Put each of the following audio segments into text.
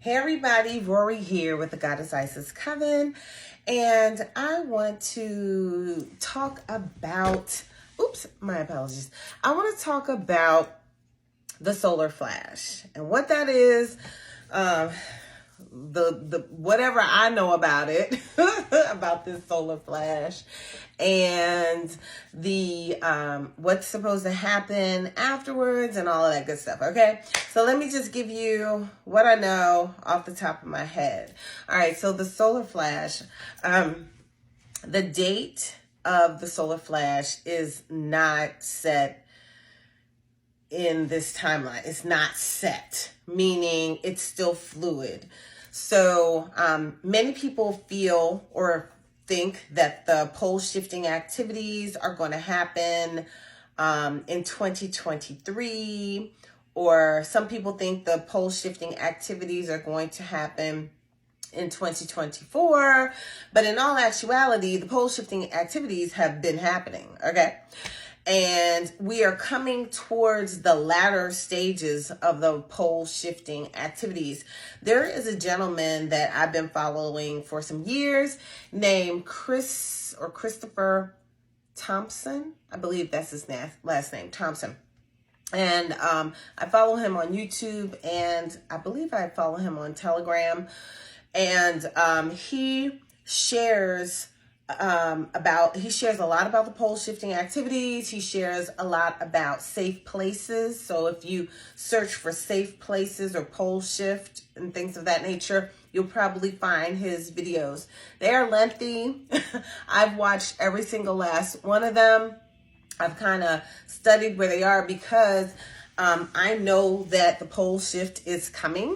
Hey everybody, Rorree here with the Goddess Isis Coven, and I want to talk about, my apologies. I want to talk about the solar flash and what that is, the whatever I know about it, about this solar flash, and the what's supposed to happen afterwards and all of that good stuff. Okay, so let me just give you what I know off the top of my head. All right, so the solar flash, the date of the solar flash is not set in this timeline. It's not set, meaning it's still fluid. So many people feel or think that the pole shifting activities are going to happen in 2023, or some people think the pole shifting activities are going to happen in 2024, but in all actuality, the pole shifting activities have been happening, okay? And we are coming towards the latter stages of the pole shifting activities. There is a gentleman that I've been following for some years named Christopher Thompson. I believe that's his last name, Thompson. And I follow him on YouTube, and I believe I follow him on Telegram. And he shares a lot about the pole shifting activities. He shares a lot about safe places. So if you search for safe places or pole shift and things of that nature, you'll probably find his videos. They are lengthy. I've watched every single last one of them. I've kind of studied where they are because I know that the pole shift is coming.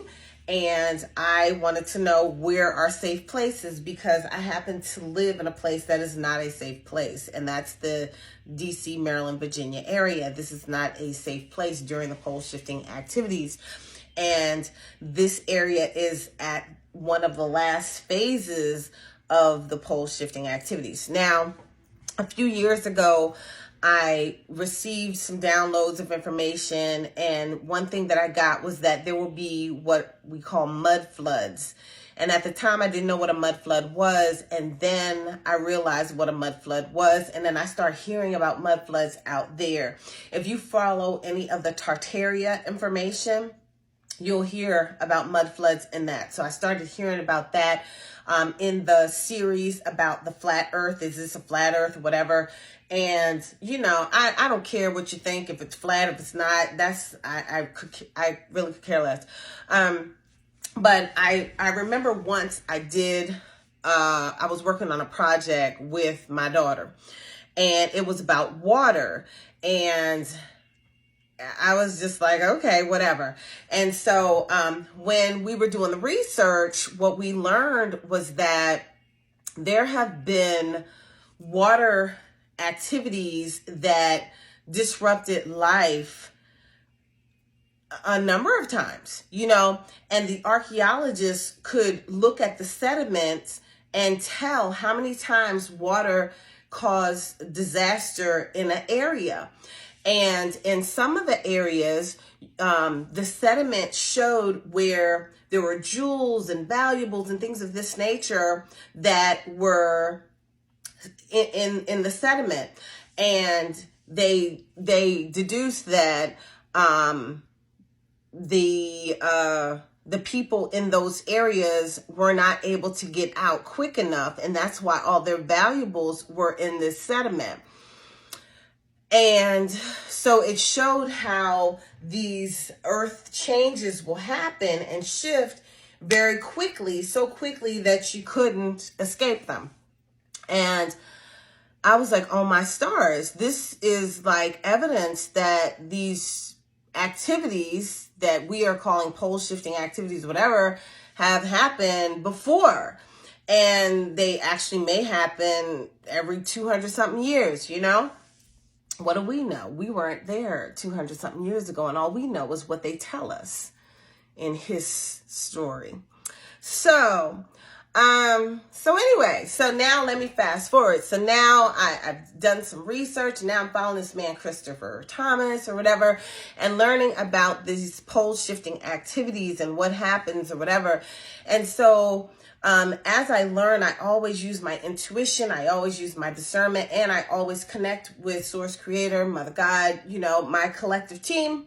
And I wanted to know where are safe places, because I happen to live in a place that is not a safe place. And that's the DC, Maryland, Virginia area. This is not a safe place during the pole shifting activities. And this area is at one of the last phases of the pole shifting activities. Now, a few years ago, I received some downloads of information, and one thing that I got was that there will be what we call mud floods. And at the time, I didn't know what a mud flood was, and then I realized what a mud flood was, and then I started hearing about mud floods out there. If you follow any of the Tartaria information, you'll hear about mud floods in that. So I started hearing about that in the series about the flat earth. Is this a flat earth or whatever? And, you know, I don't care what you think, if it's flat, if it's not. I really could care less. But I remember once I was working on a project with my daughter, and it was about water, and I was just like, okay, whatever. And so when we were doing the research, what we learned was that there have been water activities that disrupted life a number of times, you know, and the archaeologists could look at the sediments and tell how many times water caused disaster in an area. And in some of the areas, the sediment showed where there were jewels and valuables and things of this nature that were in the sediment. And they deduced that the people in those areas were not able to get out quick enough, and that's why all their valuables were in this sediment. And so it showed how these earth changes will happen and shift very quickly, so quickly that you couldn't escape them. And I was like, oh my stars, this is like evidence that these activities that we are calling pole shifting activities, whatever, have happened before. And they actually may happen every 200 something years, you know? What do we know? We weren't there 200 something years ago, and all we know is what they tell us in his story. So So anyway, so now let me fast forward. So now I've done some research. Now I'm following this man, Christopher Thomas or whatever, and learning about these pole shifting activities and what happens or whatever. And so, as I learn, I always use my intuition. I always use my discernment, and I always connect with Source Creator, Mother God, my collective team,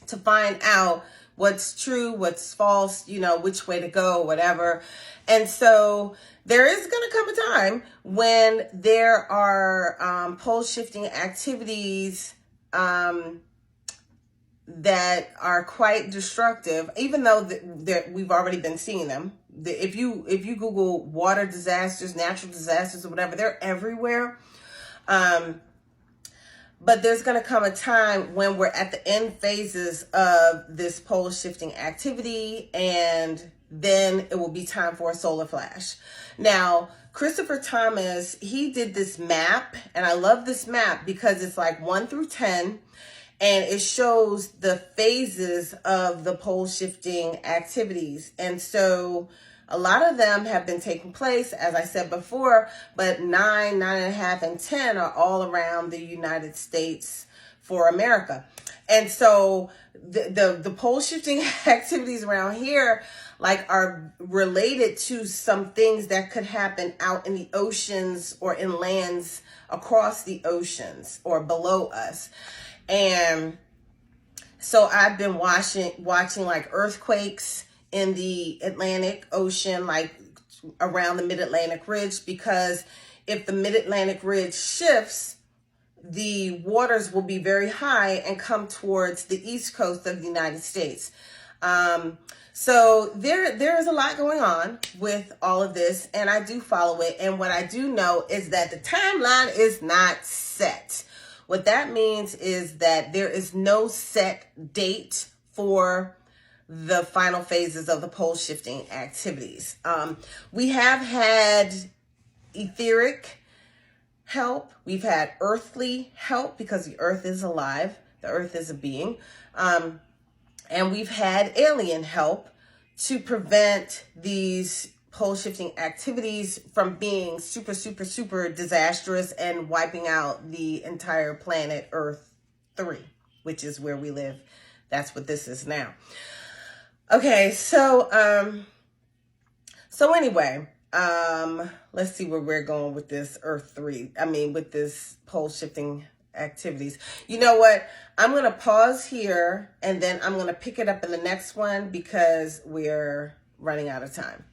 to find out what's true, what's false, which way to go, whatever. And so there is going to come a time when there are pole shifting activities that are quite destructive, even though we've already been seeing them. If you Google water disasters, natural disasters, or whatever, they're everywhere. But there's going to come a time when we're at the end phases of this pole shifting activity, and then it will be time for a solar flash. Now, Christopher Thomas, he did this map, and I love this map because it's like 1 through 10, and it shows the phases of the pole shifting activities. And so a lot of them have been taking place, as I said before, but 9, 9.5, and 10 are all around the United States for America. And so the pole shifting activities around here are related to some things that could happen out in the oceans or in lands across the oceans or below us. And so I've been watching like earthquakes in the Atlantic Ocean, like around the Mid-Atlantic Ridge, because if the Mid-Atlantic Ridge shifts, the waters will be very high and come towards the east coast of the United States. So there is a lot going on with all of this, and I do follow it. And what I do know is that the timeline is not set. What that means is that there is no set date for the final phases of the pole shifting activities. We have had etheric help. We've had earthly help because the earth is alive. The earth is a being. And we've had alien help to prevent these pole shifting activities from being super, super, super disastrous and wiping out the entire planet Earth 3, which is where we live. That's what this is now. Okay, so anyway, let's see where we're going with this Earth 3. With this pole shifting activities. You know what? I'm going to pause here, and then I'm going to pick it up in the next one because we're running out of time.